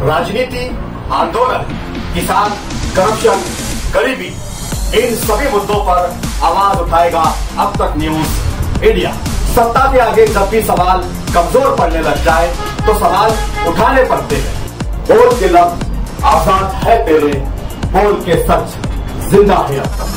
राजनीति, आंदोलन, किसान, करप्शन, गरीबी, इन सभी मुद्दों पर आवाज उठाएगा अब तक न्यूज इंडिया। सत्ता के आगे जब भी सवाल कमजोर पड़ने लग जाए तो सवाल उठाने पड़ते हैं। बोल के लफ्ज आजाद है तेरे, बोल के सच जिंदा है अब तक।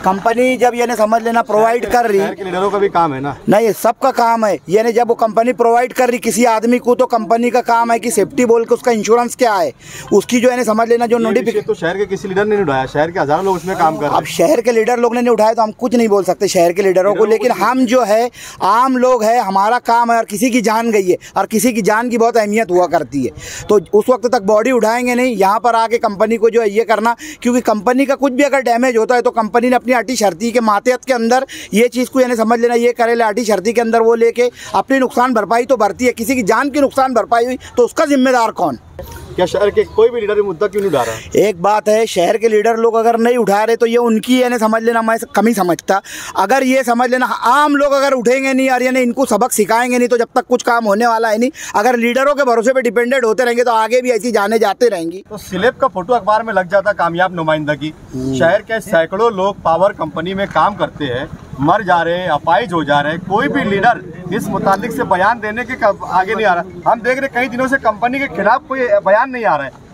कंपनी जब यानी समझ लेना प्रोवाइड कर रही, शहर के लीडरों का भी काम है ना? नहीं, सबका काम है। यानी जब वो कंपनी प्रोवाइड कर रही किसी आदमी को, तो कंपनी का काम है कि सेफ्टी बोल के उसका इंश्योरेंस क्या है, उसकी जो है समझ लेना जो नोटिफिकेशन। तो शहर के किसी लीडर ने नहीं उठाया, शहर के हजारों लोग उसमें काम कर रहे हैं। अब शहर के लीडर लोग ने नहीं उठाया तो हम कुछ नहीं बोल सकते शहर के लीडरों को, लेकिन हम जो है आम लोग है, हमारा काम है। और किसी की जान गई है और किसी की जान की बहुत अहमियत हुआ करती है, तो उस वक्त तक बॉडी उठाएंगे नहीं। यहाँ पर आके कंपनी को जो है ये करना, क्योंकि कंपनी का कुछ भी अगर डैमेज होता है तो कंपनी ने अपनी आटी शर्ती के मातहत के अंदर ये चीज़ को यानी समझ लेना ये करे, लाठी शर्ती के अंदर वो लेके अपनी नुकसान भरपाई तो भरती है। किसी की जान की नुकसान भरपाई हुई तो उसका जिम्मेदार कौन? क्या शहर के कोई भी लीडर मुद्दा क्यों नहीं उठा रहा? एक बात है, शहर के लीडर लोग अगर नहीं उठा रहे तो ये उनकी यानी समझ लेना मैं कमी समझता। अगर ये समझ लेना आम लोग अगर उठेंगे नहीं और यानी इनको सबक सिखाएंगे नहीं तो जब तक कुछ काम होने वाला है नहीं। अगर लीडरों के भरोसे पे डिपेंडेंट होते रहेंगे तो आगे भी ऐसी जाने जाते रहेंगी। तो स्लैब का फोटो अखबार में लग जाता कामयाब नुमाइंदगी। शहर के सैकड़ों लोग पावर कंपनी में काम करते हैं, मर जा रहे हैं, अपाहिज हो जा रहे हैं। कोई भी लीडर इस मुतालिक से बयान देने के आगे नहीं आ रहा। हम देख रहे कई दिनों से कंपनी के खिलाफ कोई बयान नहीं आ रहा है।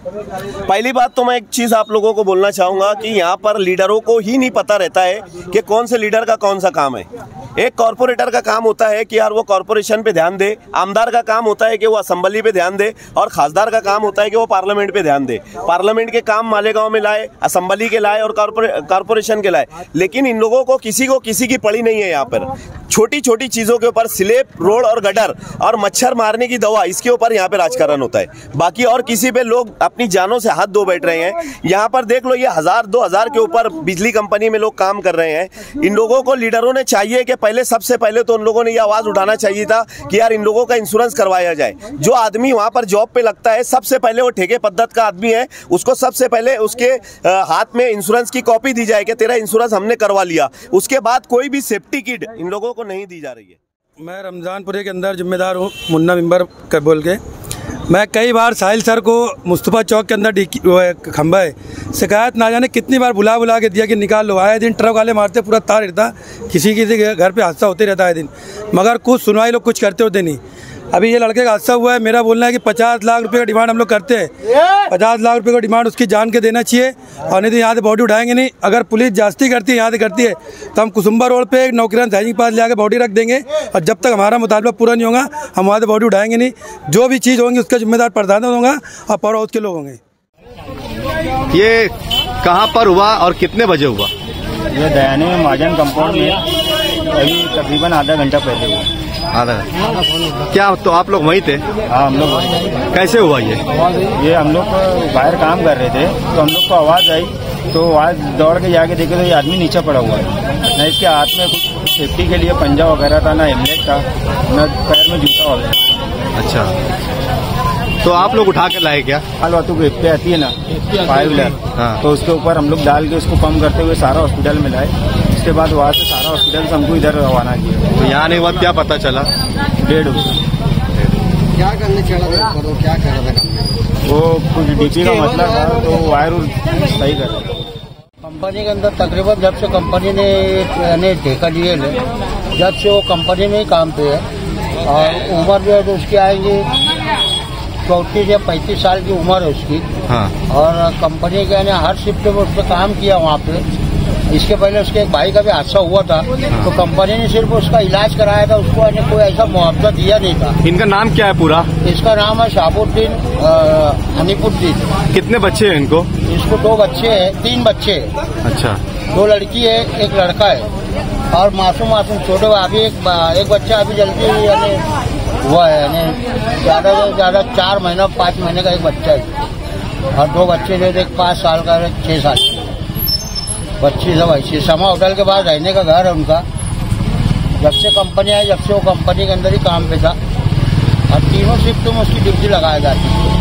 पहली बात तो मैं एक चीज आप लोगों को बोलना चाहूंगा कि यहाँ पर लीडरों को ही नहीं पता रहता है कि कौन से लीडर का कौन सा काम है। एक कॉर्पोरेटर का काम होता है कि यार वो कॉर्पोरेशन पे ध्यान दे, आमदार का काम होता है कि वो असेंबली पे ध्यान दे, और खासदार का काम होता है कि वो पार्लियामेंट पे ध्यान दे। पार्लियामेंट के काम मालेगांव में लाए, असेंबली के लाए और कॉर्पोरेशन के लाए, लेकिन इन लोगों को किसी की पड़ी नहीं है। यहाँ पर छोटी छोटी चीजों के ऊपर, स्लैब, रोड और गटर और मच्छर मारने की दवा, इसके ऊपर यहाँ पे राजकारण होता है। बाकी और किसी पे लोग अपनी जानों से हाथ धो बैठ रहे हैं। यहाँ पर देख लो, ये 1000-2000 के ऊपर बिजली कंपनी में लोग काम कर रहे हैं। इन लोगों को लीडरों ने चाहिए कि सबसे पहले तो उन लोगों ने ये आवाज उठाना चाहिए था कि यार इन लोगों का इंश्योरेंस करवाया जाए। जो आदमी वहां पर जॉब पे लगता है, सबसे पहले वो ठेके पद्धत का आदमी है, उसको सबसे पहले उसके हाथ में इंश्योरेंस की कॉपी दी जाए कि तेरा इंश्योरेंस हमने करवा लिया। उसके बाद कोई भी सेफ्टी किट इन लोगों को नहीं दी जा रही है। मैं रमजानपुरे के अंदर जिम्मेदार हूँ, मुन्ना मेंबर कर बोल के। मैं कई बार साहिल सर को मुस्तफ़ा चौक के अंदर खंबा है, शिकायत ना जाने कितनी बार बुला के दिया कि निकाल लो। आए दिन ट्रक वाले मारते, पूरा तार हिलता, किसी घर पे हादसा होते रहता है दिन, मगर कुछ सुनवाई लोग कुछ करते होते नहीं। अभी ये लड़के का हादसा हुआ है, मेरा बोलना है कि 50 लाख रुपए का डिमांड हम लोग करते हैं। 50 लाख रुपए का डिमांड उसकी जान के देना चाहिए, और नहीं तो यहाँ से बॉडी उठाएंगे नहीं। अगर पुलिस जास्ती करती है, यहाँ से करती है, तो हम कुसुम्बा रोड पे एक नौकरियां थाने के पास ले आकर बॉडी रख देंगे, और जब तक हमारा मुतालबा पूरा नहीं होगा हम वहाँ से बॉडी उठाएंगे नहीं। जो भी चीज़ होंगी उसका जिम्मेदार प्रधान होगा और पड़ोस के लोग होंगे। ये कहाँ पर हुआ और कितने बजे हुआ? ये दयानी में महाजन कंपाउंड में अभी तकरीबन आधा घंटा पहले हुआ। आधा? क्या तो आप लोग वहीं थे? हाँ, हम लोग। कैसे हुआ ये हम लोग बाहर काम कर रहे थे तो हम लोग को आवाज़ आई, तो आज दौड़ के जाके देखे तो ये आदमी नीचे पड़ा हुआ है। न इसके हाथ में कुछ सेफ्टी के लिए पंजा वगैरह था, ना हेलमेट था, न पैर में जूता वगैरह। अच्छा, तो आप लोग उठा के लाए क्या? अलवातू पे आती है ना 5 व्हीलर, तो उसके ऊपर हम लोग डाल के उसको पंप करते हुए सारा हॉस्पिटल में लाए। उसके बाद वहाँ से सारा हॉस्पिटल से हमको इधर रवाना किया। तो यहाँ नहीं हुआ, क्या पता चला? 1.5 क्या करने चला था, क्या कर रहा था? वो कुछ डीपी का मतलब था, तो वायर सही कर रहा। कंपनी के अंदर तकरीबन जब से कंपनी ने ठेका लिए, जब से वो कंपनी में ही काम पे है, और उम्र जो है तो उसकी आएगी 34 या 35 साल की उम्र है उसकी। हाँ। और कंपनी के यानी हर शिफ्ट में उस पर काम किया वहाँ पे। इसके पहले उसके एक भाई का भी हादसा हुआ था, तो कंपनी ने सिर्फ उसका इलाज कराया था, उसको कोई ऐसा मुआवजा दिया नहीं था। इनका नाम क्या है पूरा? इसका नाम है शाहबुद्दीन हनीफुद्दीन। कितने बच्चे हैं इनको? इसको 2 बच्चे हैं, 3 बच्चे हैं। अच्छा। 2 लड़की है, 1 लड़का है, और मासूम छोटे। अभी एक बच्चा अभी जल्दी यानी हुआ है, यानी ज्यादा से ज्यादा 4 महीना 5 महीने का एक बच्चा है, और 2 बच्चे जो एक 5 साल का, 6 साल का बच्ची। सब ऐसी समा होटल के बाद रहने का घर है उनका। जब से कंपनी आई, जब से वो कंपनी के अंदर ही काम पे था, और तीनों शिफ्ट में उसकी ड्यूटी लगाई जाती है।